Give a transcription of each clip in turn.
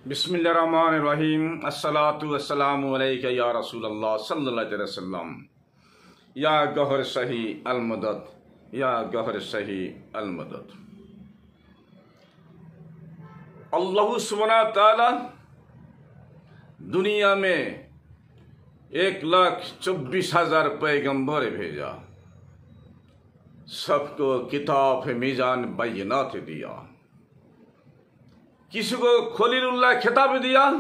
बिस्मिल्लाहिर्रहमानिर्रहीम। अस्सलातु वस्सलामु अलैका या रसूलल्लाह सल्लल्लाहु अलैहि वसल्लम। या गहर सही अलमदद, या गहर सही अलमदद। अल्लाह सुब्हानहू व तआला दुनिया में 1,24,000 पैगंबर भेजा, सबको किताब मीज़ान बैनात दिया। किसी को खलीलुल्लाह खिताब दिया,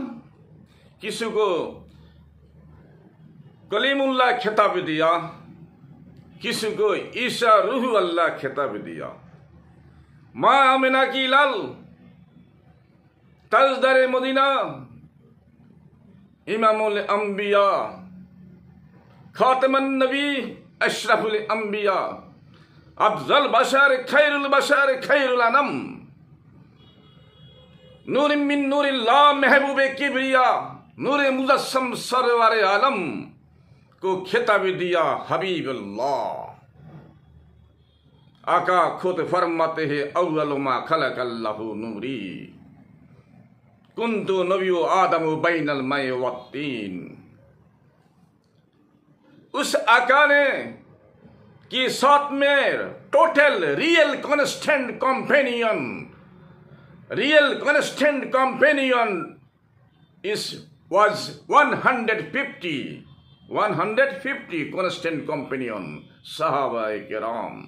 किसी को कलीमुल्लाह खिताब दिया, किसी को ईसा रूह अल्लाह खिताब दिया। माँ आमिना की लाल तजदर मदीना, इमामुल अंबिया, खातमुन नबी, अशरफुल अंबिया, अफजल बशर, खैरुल बशर, खैरुल अनम, नूर मिन नूरिल्लाह, महबूब किबरिया, नूर मुजस्सम, सरवार आलम को खिताब दिया हबीबुल्लाह। आका खुद फरमाते हैं अव्वल मा खलकल्लाहु नूरी, कुन्तु नबिय्यु आदम बैनल माइ वत्तीन। उस आका ने कि साथ में total real constant companion, real constant companion is was 150 constant companion सहाबाए किराम।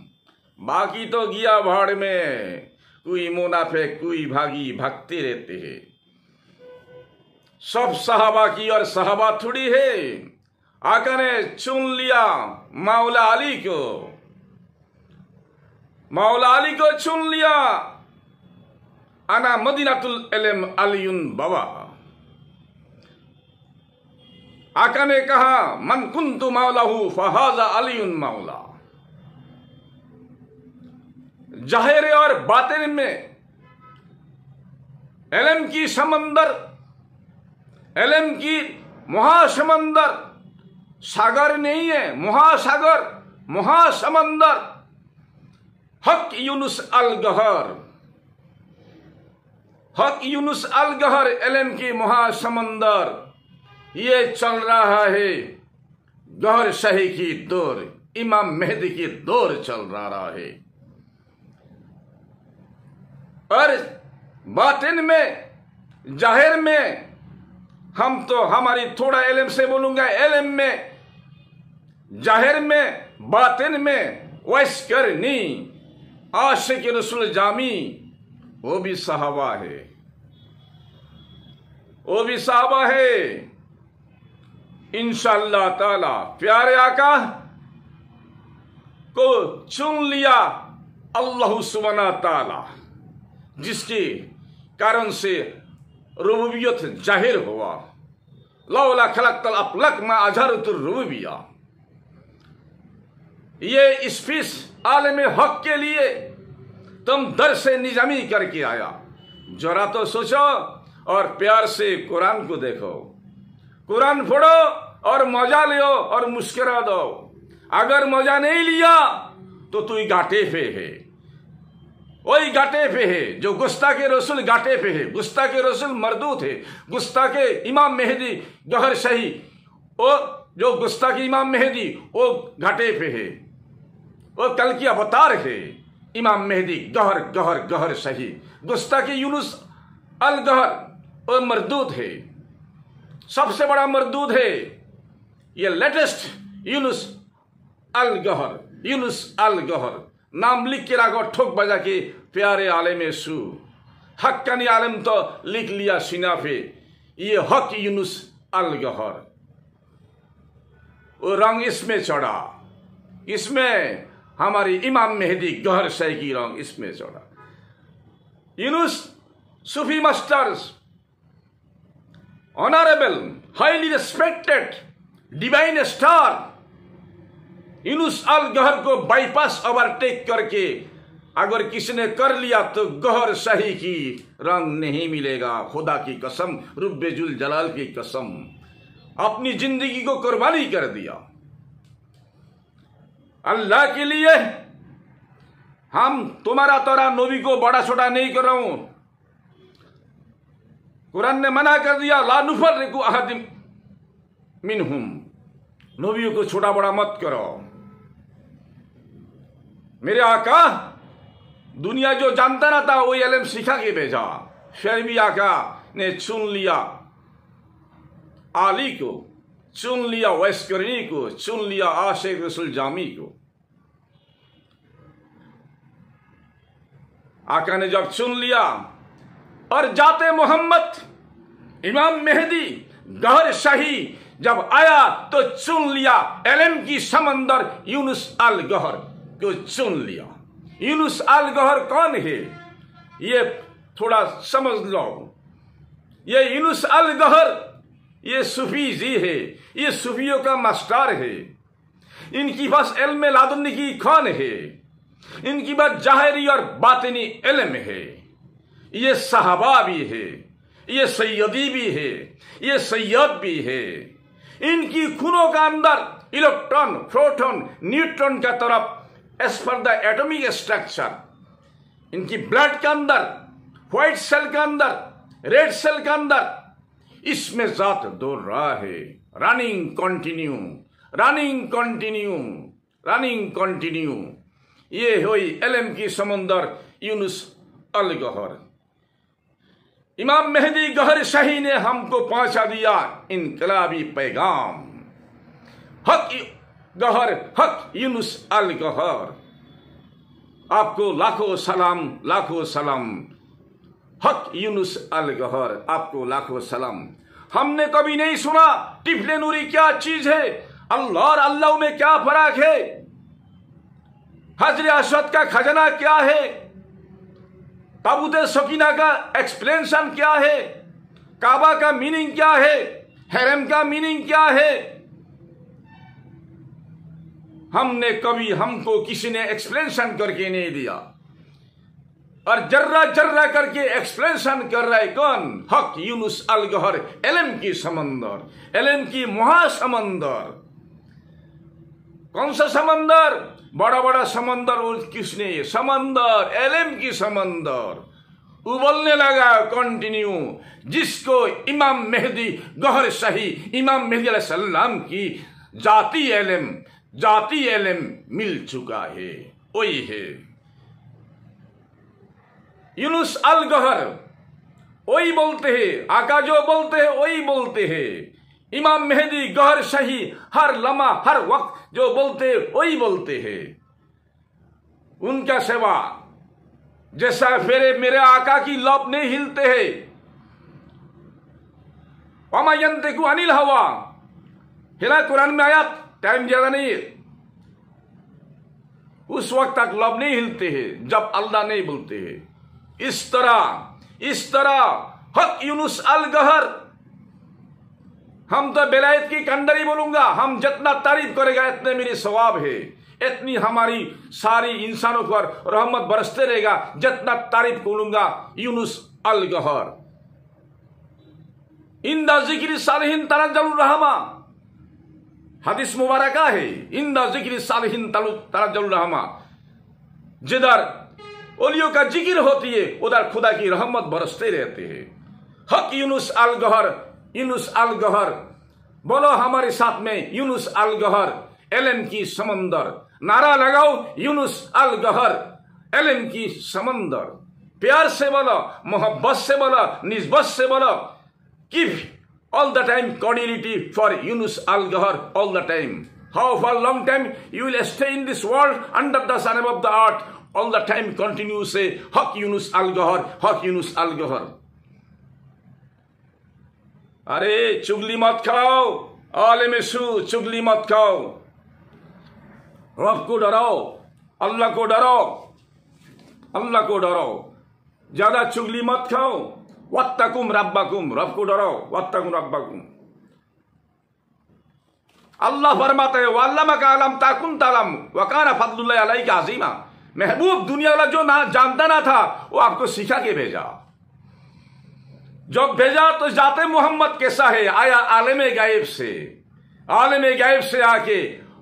बाकी तो गया भाड़ में, कोई मुनाफिक कोई भागी भागते रहते हैं। सब सहाबा की और सहाबा थोड़ी है। आका ने चुन लिया मौला अली को, मौला अली को चुन लिया। अना मदीनातुल इल्म अलीयुन बाबा। आका ने कहा मन कुन्तु मौलाहू फहाजा अलीयुन मौला। जाहिर और बातिन में इल्म की समंदर, इल्म की महासमंदर, सागर नहीं है, महासागर, महासमंदर। हक यूनुस अल गहर, हक यूनुस अल गहर, इल्म की महासमंदर। ये चल रहा है गहर शाही की दौर, इमाम मेहदी की दौर चल रहा है। और बातिन में, जाहिर में, हम तो हमारी थोड़ा इल्म से बोलूंगा, इल्म में, जाहिर में, बातिन में वैस करनी आशिक रसूल जामी, वो भी सहाबा है, वो भी सहाबा है। इंशाअल्लाह ताला प्यारे आका को चुन लिया अल्लाह सुब्हानहू ताला, जिसके कारण से रुबूबियत जाहिर हुआ। लौला खलक़तल अफ़लाक मा अज़हरतुर रुबूबिया। ये स्पीच आलम हक के लिए तुम दर से निजामी करके आया। जरा तो सोचो और प्यार से कुरान को देखो, कुरान पढ़ो और मजा लियो और मुस्कुरा दो। अगर मजा नहीं लिया तो तू घाटे पे है, वही घाटे पे है जो गुस्ताखे रसूल घाटे पे है। गुस्ताखे रसूल मरदूत है, गुस्ताखे इमाम मेहदी गहर सही, वो जो गुस्ताखे इमाम मेहदी वो घाटे पे है, वो कल की अवतार है। इमाम मेहदी गहर गहर गहर सही, गुस्ताखी यूनुस अल गहर वो मरदूद है, सबसे बड़ा मरदूद है। ये लेटेस्ट यूनुस अल गहर, यूनुस अल गहर नाम लिख के रखो, ठोक बजा के प्यारे आलम सू। हक्कानी आलम तो लिख लिया सीना पे, ये हक यूनुस अल गहर। वो रंग इसमें चढ़ा, इसमें हमारी इमाम मेहदी गहर सही की रंग इसमें चढ़ा। Younus Sufi masters, honourable, highly respected divine star Younus Al Gohar को बाईपास ओवरटेक करके अगर किसी ने कर लिया तो गहर सही की रंग नहीं मिलेगा। खुदा की कसम, रब्बे जुल जलाल की कसम, अपनी जिंदगी को कुर्बानी कर दिया अल्लाह के लिए। हम तुम्हारा तोरा नबी को बड़ा छोटा नहीं कर रहा हूं, कुरान ने मना कर दिया, ला नुफर्रिकु अहदिम मिनहुम, नबियों को छोटा बड़ा मत करो। मेरे आका दुनिया जो जानता ना था वही इल्म सिखा के भेजा। फिर भी आका ने चुन लिया आली को, चुन लिया वैस्करनी को, चुन लिया आशिक रसूल जामी को। आका ने जब चुन लिया और जाते मोहम्मद इमाम मेहदी गहर शाही जब आया तो चुन लिया इल्म की समंदर यूनुस अल गहर को चुन लिया। यूनुस अल गहर कौन है ये थोड़ा समझ लो। ये यूनुस अल गहर ये सूफी जी है, ये सूफियों का मास्टर है। इनकी पास इल्म लादुन्नी की कौन है? इनकी बात जाहिरी और बातिनी इल्म है। ये सहाबा भी है, ये सैयदी भी है, ये सैयद भी है। इनकी खूनों का अंदर इलेक्ट्रॉन, प्रोटॉन, न्यूट्रॉन का तरफ as per the atomic structure, इनकी ब्लड के अंदर, व्हाइट सेल के अंदर, रेड सेल के अंदर इसमें जात दौड़ रहा है। Running continue, running continue, running continue. ये हुई इल्म की समंदर यूनुस अल गहर। इमाम मेहदी गहर शाही ने हमको पहुंचा दिया इनकलाबी पैगाम। हक गहर, हक यूनुस अल गहर। आपको लाखों सलाम, लाखों सलाम। हक यूनुस अल गहर, आपको लाखों सलाम। हमने कभी नहीं सुना टिफले नूरी क्या चीज है, अल्लाह और अल्लाह में क्या फर्क है, हजर असवद का खजाना क्या है, ताबूत सकीना का एक्सप्लेनेशन क्या है, काबा का मीनिंग क्या है, हरम का मीनिंग क्या है। हमको किसी ने एक्सप्लेनेशन करके नहीं दिया। और जर्रा जर्रा करके एक्सप्लेनेशन कर रहा है कौन? हक यूनुस अल गहर। इल्म की समंदर, इल्म की महासमंदर। कौन सा समंदर? बड़ा बड़ा समंदर और किसने? समंदर, इल्म की समंदर उबलने लगा कंटिन्यू, जिसको इमाम मेहदी गहर शाही, इमाम मेहदी अलैहिस्सलाम की जाती इल्म मिल चुका है। वही है यूनुस अल गहर। वही बोलते हैं, आका जो बोलते हैं वही बोलते हैं। इमाम मेहदी गहर शाही हर लम्हा हर वक्त जो बोलते हैं वही बोलते हैं। उनका सेवा जैसा फेरे मेरे आका की लौप नहीं हिलते हैं। वमा यंतिकु अनिल हवा हिला कुरान में आया, टाइम ज्यादा नहीं है। उस वक्त तक लौप नहीं हिलते हैं जब अल्लाह नहीं बोलते हैं। इस तरह हक यूनुस अल गहर। हम तो बेलायत की कंडरी बोलूंगा, हम जितना तारीफ करेगा इतने मेरी सवाब है, इतनी हमारी सारी इंसानों पर रहमत बरसते रहेगा जितना तारीफ बोलूंगा यूनुस अल गहर। इंदा जिक्र सालिहीन तनज़्ज़लुर रहमा, हदीस मुबारका है। इंदा जिक्र सालिहीन तनज़्ज़लुर रहमा, जिधर ओलियों का जिक्र होती है उधर खुदा की रहमत बरसते रहते हैं। हक यूनुस अल गहर, यूनुस अल गहर। बोलो हमारे साथ में यूनुस अल गहर, इल्म की समंदर। नारा लगाओ यूनुस अल गहर, इल्म की समंदर। प्यार से बोलो, मोहब्बत से बोलो, निस्बत से बोलो। Give all the time cordiality for Younus Al Gohar all the time. How for long time you will stay in this world under the sun of the earth all the time continue say हक यूनुस अल गहर, हक यूनुस अल गहर। अरे चुगली मत खाओ, आलिम सू चुगली मत खाओ। रब को डराओ, अल्लाह को डराओ, अल्लाह को डराओ। ज्यादा चुगली मत खाओ। वत्तकुम रब्बकुम, रब को डराओ। वत्तकुम रब्बकुम। अल्लाह फरमाते हैं वल्लमका लम ताकुन तलम वकाना फद्लुल्लाहि अलैका अज़ीमा। महबूब दुनिया वाला जो ना जानता ना था वो आपको सिखा के भेजा। जब भेजा तो जाते मोहम्मद कैसा है? आया आलम गायब से, आलम गायब से आके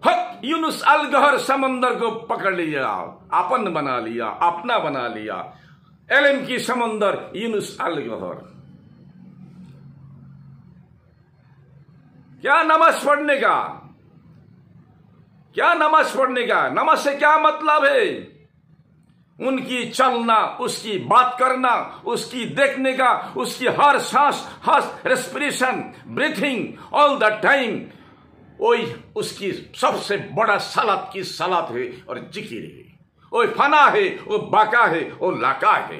हक यूनुस अल गहर समंदर को पकड़ लिया, अपन बना लिया, अपना बना लिया। इल्म की समंदर यूनुस अल गहर। क्या नमाज पढ़ने का, क्या नमाज पढ़ने का? नमाज से क्या मतलब है? उनकी चलना, उसकी बात करना, उसकी देखने का, उसकी हर सांस, हर respiration, breathing, all the time, वही उसकी सबसे बड़ा सलात की सलात है और जिक्र है। वो फना है, वो बाका है, वो लाका है,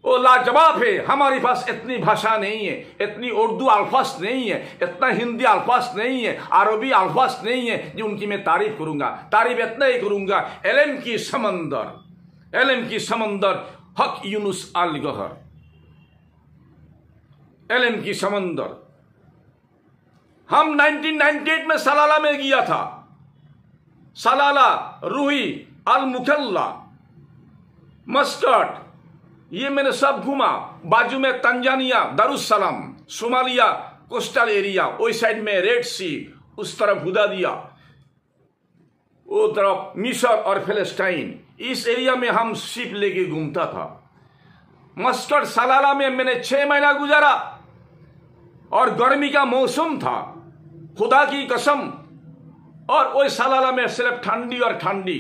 वो लाजवाब है। हमारे पास इतनी भाषा नहीं है, इतनी उर्दू अल्फाज नहीं है, इतना हिंदी अल्फाज नहीं है, अरबी अल्फाज नहीं है जो उनकी मैं तारीफ करूंगा। तारीफ इतना ही करूंगा, इल्म की समंदर, इल्म की समंदर, हक यूनुस अल गहर, इल्म की समंदर। हम 1998 में सलाला में गया था, सलाला, रूही, अल मुकल्ला, मस्कट, ये मैंने सब घूमा। बाजू में Tanzania, Darussalam, Somalia, coastal area, ओई साइड में रेड सी, उस तरफ हुदादिया, वो तरफ मिस्र और फिलिस्तीन, इस एरिया में हम शिप लेके घूमता था। मस्कट, सलाला में मैंने 6 महीना गुजारा और गर्मी का मौसम था, खुदा की कसम। और वही सलाला में सिर्फ ठंडी और ठंडी।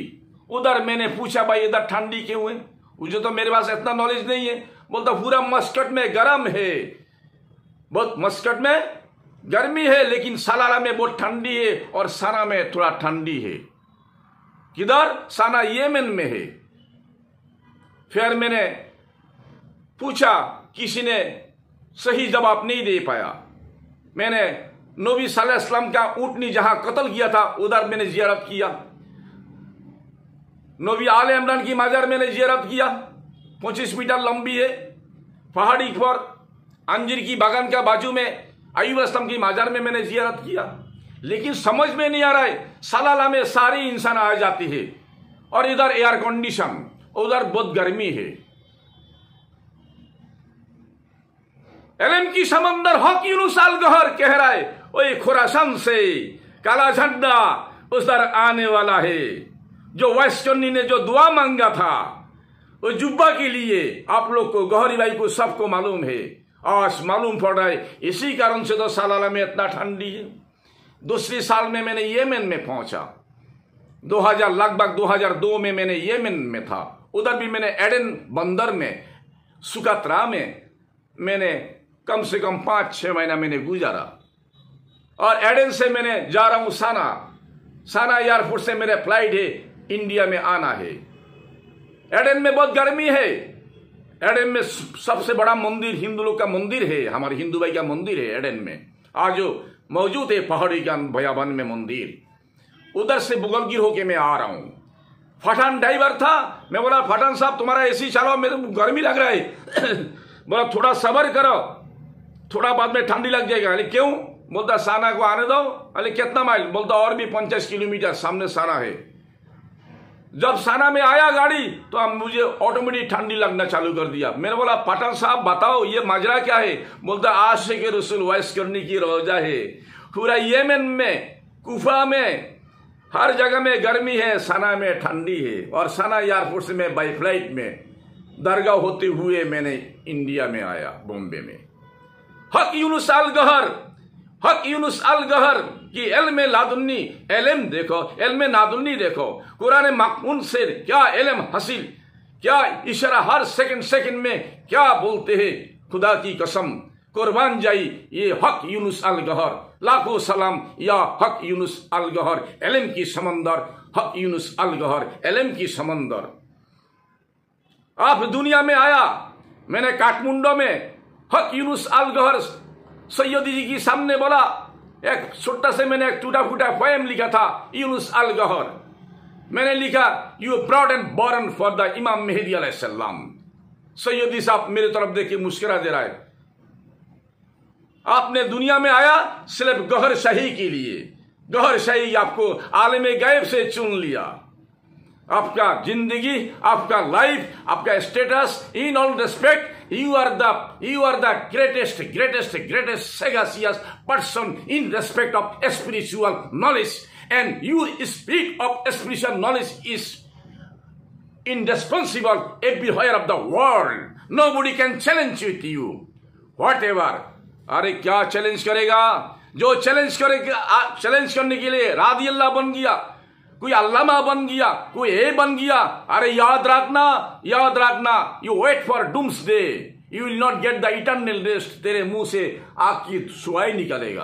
उधर मैंने पूछा, भाई इधर ठंडी क्यों है? मुझे तो मेरे पास इतना नॉलेज नहीं है। बोलता पूरा मस्कट में गर्म है, बहुत मस्कट में गर्मी है, लेकिन सलाला में बहुत ठंडी है और सना में थोड़ा ठंडी है। किधर? सना येमेन में है। फिर मैंने पूछा, किसी ने सही जवाब नहीं दे पाया। मैंने नबी सल्लल्लाहु अलैहि वसल्लम का ऊँटनी जहां कत्ल किया था उधर मैंने जियारत किया। नबी आले इमरान की मजार मैंने जियारत किया, 25 मीटर लंबी है, पहाड़ी पर अंजीर की बागान का बाजू में अय्यूब अलैहिस्सलाम की मजार में मैंने जियारत किया। लेकिन समझ में नहीं आ रहा है, सलाला में सारी इंसान आ जाती है और इधर एयर कंडीशन, उधर बहुत गर्मी है। इल्म की समंदर हक यूनुस अल गहर कह रहा है, ओए खुरासान से काला झंडा उधर आने वाला है। जो वैश्चन्नी ने जो दुआ मांगा था वो जुब्बा के लिए, आप लोग को, गौहरी भाई को, सबको मालूम है, आज मालूम पड़ रहा है। इसी कारण से तो सलाला में इतना ठंडी है। दूसरी साल में मैंने येमेन में पहुंचा, 2000 लगभग 2002 में मैंने येमेन में था। उधर भी मैंने एडन बंदर में, सुकत्रा में मैंने कम से कम 5-6 महीना मैंने गुजारा। और एडन से मैंने जा रहा हूं साना एयरपोर्ट से मेरे फ्लाइट है, इंडिया में आना है। एडन में बहुत गर्मी है। एडन में सबसे बड़ा मंदिर हिंदू लोग का मंदिर है, हमारे हिंदू भाई का मंदिर है एडन में, आज जो मौजूद है पहाड़ी का भयावन में मंदिर। उधर से बुगलगिर होके मैं आ रहा हूं। पठान ड्राइवर था, मैं बोला पठान साहब तुम्हारा एसी चलाओ, मेरे को गर्मी लग रहा है। बोला थोड़ा सब्र करो, थोड़ा बाद में ठंडी लग जाएगा। अरे क्यों? बोलता साना को आने दो। अरे कितना माइल? बोलता और भी 50 किलोमीटर सामने साना है। जब साना में आया गाड़ी तो अब मुझे ऑटोमेटिक ठंडी लगना चालू कर दिया। मैंने बोला पठान साहब बताओ ये माजरा क्या है? बोलता आशिक रसूल वैस करने की रोजा है। पूरा येमेन में, कुफा में, हर जगह में गर्मी है, सना में ठंडी है। और सना एयरपोर्ट से मैं बाई फ्लाइट में दरगाह होते हुए मैंने इंडिया में आया, बॉम्बे में। हक यूनुस अल गहर, हक यूनुस अल गहर की इल्म लादुन्नी, इल्म देखो, इल्म नादुन्नी देखो, कुरान मकमून से क्या इल्म हासिल, क्या इशारा, हर सेकंड में क्या बोलते हैं। खुदा की कसम कुर्बान जाई ये हक यूनुस अल गहर, लाखों सलाम या हक यूनुस अल गहर, इल्म की समंदर, हक यूनुस अल गहर, इल्म की समंदर। आप दुनिया में आया, मैंने काठमांडू में हक यूनुस अल गहर सैयदी जी के सामने बोला, एक छोटा से मैंने एक टूटा फूटा पोएम लिखा था, यूनुस अल गहर। मैंने लिखा you broad and born for the Imam Mehdi अलैहिस्सलाम। सैयदी साहब मेरे तरफ देखिए मुस्कुरा दे रहा है। आपने दुनिया में आया सिर्फ गहर शाही के लिए। गहर शाही आपको आलमे गैब से चुन लिया। आपका जिंदगी, आपका लाइफ, आपका status, in all respect you are the greatest sagacious person in respect of spiritual knowledge, and you speak of spiritual knowledge is indispensable everywhere of the world. Nobody can challenge with you. Whatever अरे क्या challenge करेगा? जो challenge करेगा, challenge करने के लिए रादी अल्लाह बन गया, कोई अल्लामा बन गया, कोई ए बन गया। अरे याद रखना, you wait for doomsday, you will not get the eternal rest. तेरे मुंह से आग की सुआई निकलेगा।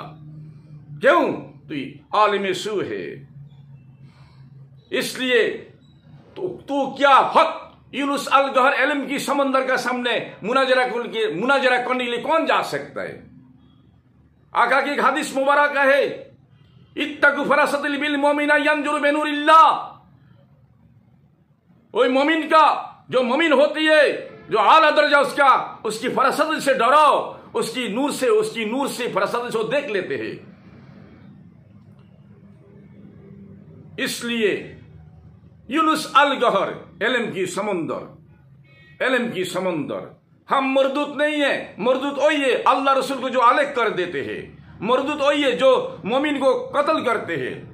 क्यों? तू आलिम सू है, इसलिए तू क्या हक यूनुस अल गहर इल्म की समंदर का सामने मुनाजरा करने के लिए कौन जा सकता है? आका की एक हदीस मुबारक है, इत्तकु फरासतिल बिल मोमिना यंजुरु बिनूरिल्लाह। ओए मोमिन का, जो मोमिन होती है, जो आला दर्जा उसकी फरासत से डरो, उसकी नूर से फरासत से देख लेते हैं। इसलिए यूनुस अल गहर इल्म की समंदर, हम मरदूत नहीं है। मरदूत वही है अल्लाह रसूल को जो आलेख कर देते हैं, मरदूत वही है जो मोमिन को कत्ल करते हैं।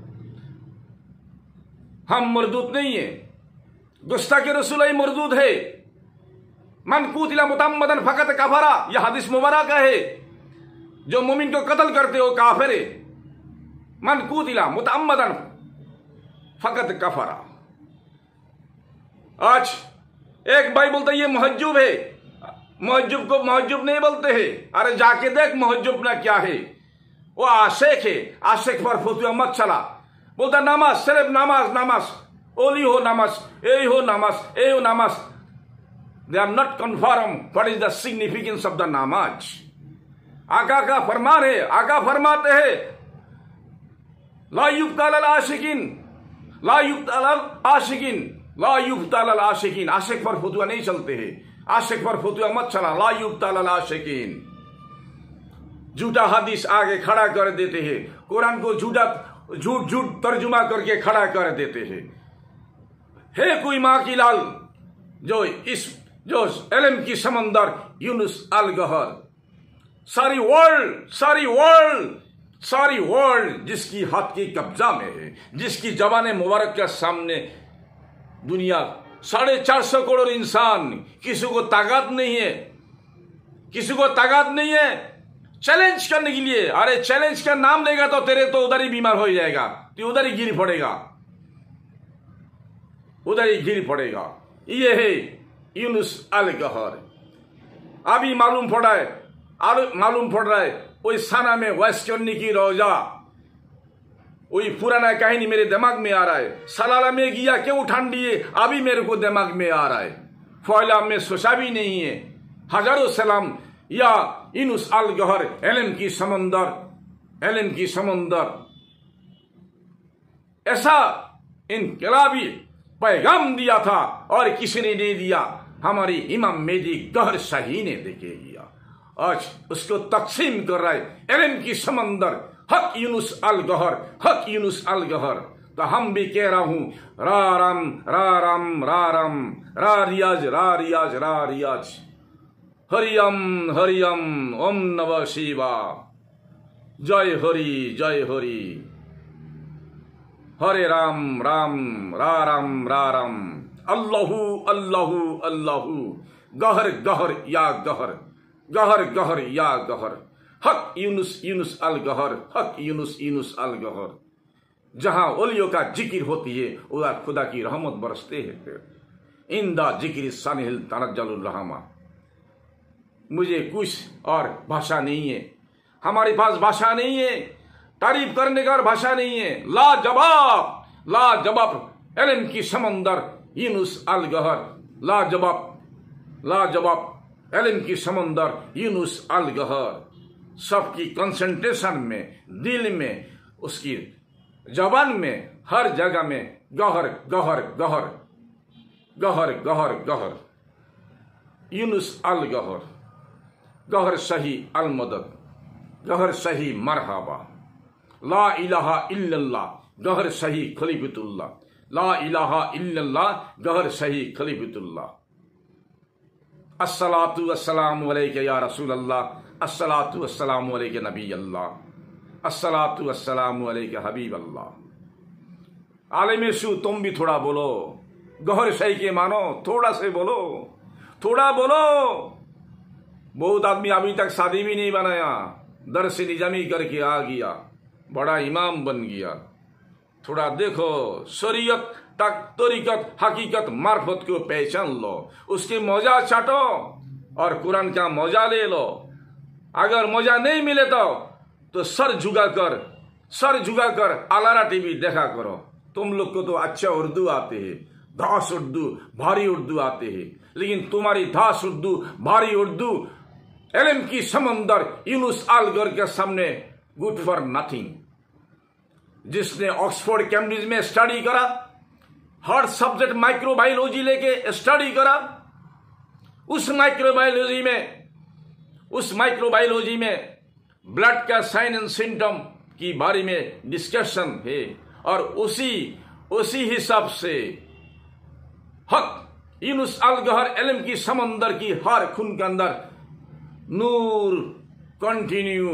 हम मरदूत नहीं है। गुस्ताखी रसूल ही मरदूत है। मन कुतिला मुतम्मदन फकत कफरा, यह हदीस मुबारक है। जो मोमिन को कत्ल करते हो काफिर है। मन कुतिला मुतम्मदन फकत कफरा। आज एक भाई बोलता है ये महज्जुब है, महज्जुब को महज्जुब नहीं बोलते हैं। अरे जाके देख महज्जुब ना क्या है। वो आशिक है, आशिक पर फतवा मत चला। बोलता नमाज, सिर्फ नमाज, ओली हो नमाज, ए हो नमाज। They are not confirm what is the significance of the namaz. आका का फरमान है, आका फरमाते हैं ला युक्ताल आशिकीन। आशिक पर फतवा नहीं चलते हैं, आशिक पर फतवा मत चला। ला युक्ताल आशिकीन। झूठा हदीस आगे खड़ा कर देते हैं, कुरान को झूठ तर्जुमा करके खड़ा कर देते हैं। है कोई माँ की लाल जो इल्म की समंदर यूनुस अल गहर, सारी वर्ल्ड जिसकी हाथ की कब्जा में है, जिसकी जबान मुबारक के सामने दुनिया 450 करोड़ इंसान, किसी को ताकत नहीं है चैलेंज करने के लिए। अरे चैलेंज का नाम लेगा तो तेरे तो उधर ही बीमार हो जाएगा, तो उधर ही गिर पड़ेगा। ये है यूनुस अल गहर। अभी मालूम पड़ रहा है वही साना में वैस करने की रोजा, वही पुराना कहानी मेरे दिमाग में आ रहा है। सलाला में गया क्यों ठंडी है, अभी मेरे को दिमाग में आ रहा है। फौला में सोचा भी नहीं है। हजारों सलाम या यूनुस अल गहर इल्म की समंदर ऐसा इनकलाबी पैगाम दिया था और किसी ने नहीं दिया। हमारी इमाम मेहदी गहर शाही ने देखे दिया। आज उसको तकसीम कर रहा है इल्म की समंदर, हक यूनुस अल गहर। तो हम भी कह रहा हूं रारम रा रियाज हरियम ओम नमः शिवा। जय हरि हरे राम राम अल्लाहु गहर या गहर। हक यूनुस अल गहर। जहां ओलियों का जिक्र होती है उधर खुदा की रहमत बरसते हैं। इंदा जिक्र सानिल तनज्जलुर रहमा। मुझे कुछ और भाषा नहीं है, हमारे पास भाषा नहीं है, तारीफ करने का भाषा नहीं है। लाजवाब इल्म की समंदर यूनुस अल गहर, लाजवाब इल्म की समंदर यूनुस अल गहर। सबकी कंसंट्रेशन में, दिल में, उसकी जबान में, हर जगह में गहर। यूनुस अल गहर सही अल मदद, गहर सही मरहबा। ला इलाहा इल्लल्लाह गहर सही खलीफतुल्लाह, ला इलाहा इल्लल्लाह गहर सही खलीफतुल्लाह। अस्सलातु वस्सलामु अलैका या रसूल अल्लाह, अस्सलातु वस्सलामु अलैका नबी अल्लाह, अस्सलातु वस्सलामु अलैका हबीब अल्लाह। आलिम सू तुम भी थोड़ा बोलो, गहर सही के मानो, थोड़ा से बोलो। बहुत आदमी अभी तक शादी भी नहीं बनाया, दर्स निजामी करके आ गया, बड़ा इमाम बन गया। थोड़ा देखो, शरीयत तक तरीकत हकीकत मार्फत को पहचान लो, उसके मौजा चाटो और कुरान का मौजा ले लो। अगर मौजा नहीं मिले तो सर झुकाकर अलारा टीवी देखा करो। तुम लोग को तो अच्छा उर्दू आते हैं, धास उर्दू, भारी उर्दू आते हैं, लेकिन तुम्हारी धास उर्दू, भारी उर्दू इल्म की समंदर यूनुस अलगर के सामने गुड फॉर नथिंग। जिसने ऑक्सफोर्ड कैम्ब्रिज में स्टडी करा, हर सब्जेक्ट माइक्रोबायोलॉजी लेके स्टडी करा, उस माइक्रोबायोलॉजी में ब्लड का साइन एंड सिम्टम की बारे में डिस्कशन है, और उसी हिसाब से हक यूनुस अलगहर इल्म की समंदर की हर खून के अंदर नूर कंटिन्यू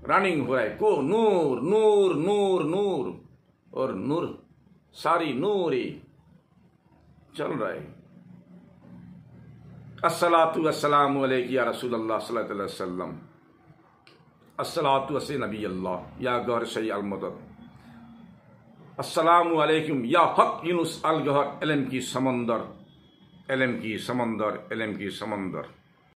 रनिंग हो रहा है। को नूर नूर नूर नूर और नूर सारी नूर ही चल रहा है। अस्सलातु वस्सलामु अलैका या रसूल अल्लाह सल्लल्लाहु अलैहि वसल्लम, अस्सलातु वस्से नबी अल्लाह या गौर शई अल मदद, अस्सलामु अलैकुम या हक यूनुस अलगहर इल्म की समंदर, इल्म की समंदर, इल्म की समंदर।